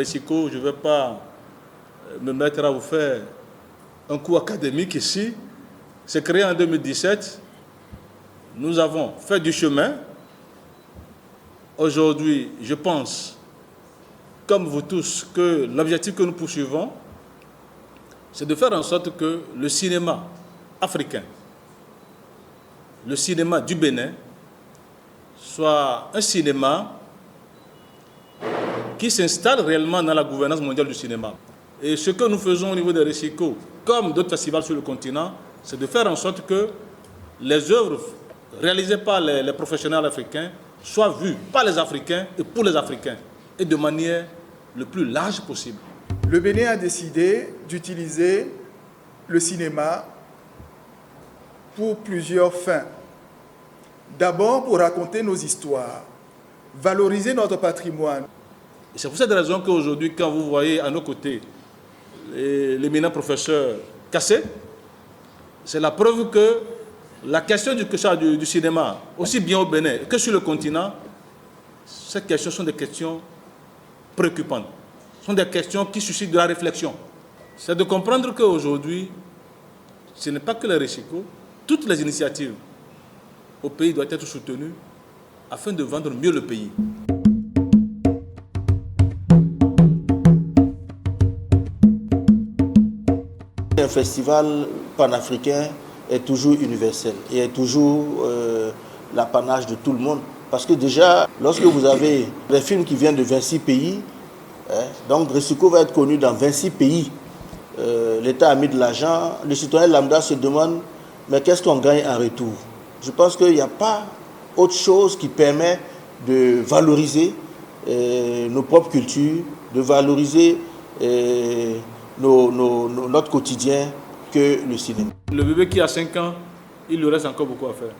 Recico, je ne vais pas me mettre à vous faire un cours académique ici. C'est créé en 2017. Nous avons fait du chemin. Aujourd'hui, je pense, comme vous tous, que l'objectif que nous poursuivons, c'est de faire en sorte que le cinéma africain, le cinéma du Bénin, soit un cinéma qui s'installe réellement dans la gouvernance mondiale du cinéma. Et ce que nous faisons au niveau de Recico, comme d'autres festivals sur le continent, c'est de faire en sorte que les œuvres réalisées par les professionnels africains soient vues par les Africains et pour les Africains, et de manière le plus large possible. Le Bénin a décidé d'utiliser le cinéma pour plusieurs fins. D'abord pour raconter nos histoires, valoriser notre patrimoine. C'est pour cette raison qu'aujourd'hui, quand vous voyez à nos côtés l'éminent professeur Kassé, c'est la preuve que la question du cinéma, aussi bien au Bénin que sur le continent, ces questions sont des questions préoccupantes. Ce sont des questions qui suscitent de la réflexion. C'est de comprendre qu'aujourd'hui, ce n'est pas que les Recico, toutes les initiatives au pays doivent être soutenues afin de vendre mieux le pays. Un festival panafricain est toujours universel et est toujours l'apanage de tout le monde. Parce que déjà, lorsque vous avez des films qui viennent de 26 pays, donc Recico va être connu dans 26 pays. L'État a mis de l'argent, le citoyen lambda se demande, mais qu'est-ce qu'on gagne en retour? Je pense qu'il n'y a pas autre chose qui permet de valoriser nos propres cultures, de valoriser notre quotidien que le cinéma. Le bébé qui a 5 ans, il lui reste encore beaucoup à faire.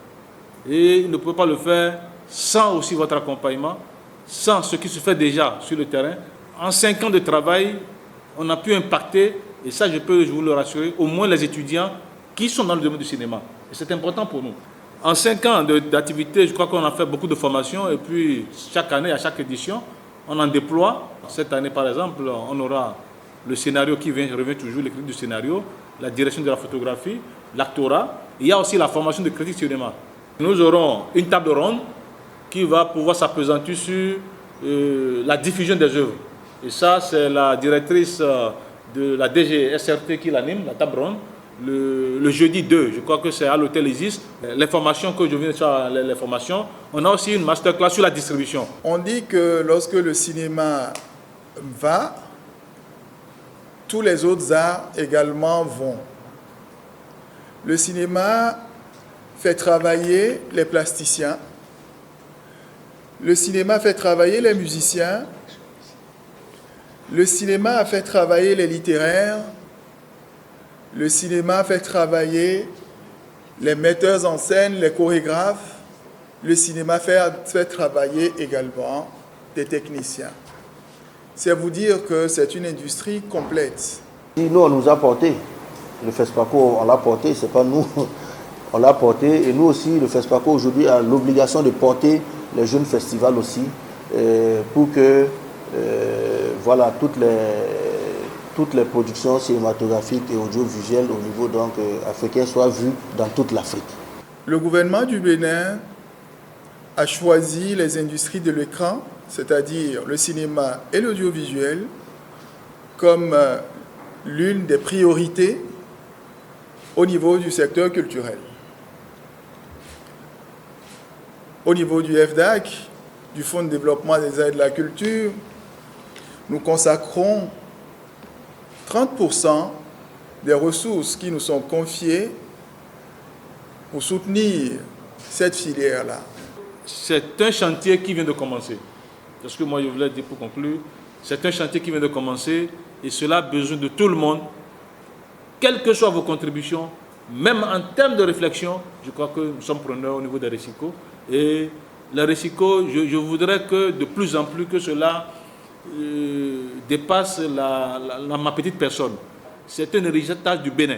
Et il ne peut pas le faire sans aussi votre accompagnement, sans ce qui se fait déjà sur le terrain. En 5 ans de travail, on a pu impacter, et ça je peux vous le rassurer, au moins les étudiants qui sont dans le domaine du cinéma. Et c'est important pour nous. En 5 ans d'activité, je crois qu'on a fait beaucoup de formations, et puis chaque année, à chaque édition, on en déploie. Cette année par exemple, on aura le scénario qui revient toujours, l'écriture du scénario, la direction de la photographie, l'actorat. Il y a aussi la formation de critique cinéma. Nous aurons une table ronde qui va pouvoir s'appesantir sur la diffusion des œuvres. Et ça, c'est la directrice de la DGSRT qui l'anime, la table ronde. Le jeudi 2, je crois que c'est à l'hôtel Isis. Les formations que je viens de faire, les formations, on a aussi une masterclass sur la distribution. On dit que lorsque le cinéma va, tous les autres arts également vont. Le cinéma fait travailler les plasticiens. Le cinéma fait travailler les musiciens. Le cinéma a fait travailler les littéraires. Le cinéma fait travailler les metteurs en scène, les chorégraphes. Le cinéma fait travailler également des techniciens. C'est vous dire que c'est une industrie complète. Nous, on nous a porté. Le FESPACO, on l'a porté, c'est pas nous. On l'a porté. Et nous aussi, le FESPACO aujourd'hui a l'obligation de porter les jeunes festivals aussi pour que voilà, toutes les productions cinématographiques et audiovisuelles au niveau donc, africain soient vues dans toute l'Afrique. Le gouvernement du Bénin a choisi les industries de l'écran, c'est-à-dire le cinéma et l'audiovisuel, comme l'une des priorités au niveau du secteur culturel. Au niveau du FDAC, du Fonds de développement des arts et de la culture, nous consacrons 30% des ressources qui nous sont confiées pour soutenir cette filière-là. C'est un chantier qui vient de commencer. C'est ce que moi je voulais dire pour conclure. C'est un chantier qui vient de commencer et cela a besoin de tout le monde, quelles que soient vos contributions, même en termes de réflexion. Je crois que nous sommes preneurs au niveau des Recico. Et les Recico, je voudrais que de plus en plus que cela dépasse ma petite personne. C'est un héritage du Bénin.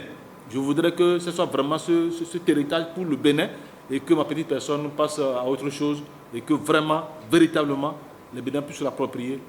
Je voudrais que ce soit vraiment cet héritage pour le Bénin et que ma petite personne passe à autre chose et que vraiment, véritablement, les Bénins puissent l'approprier.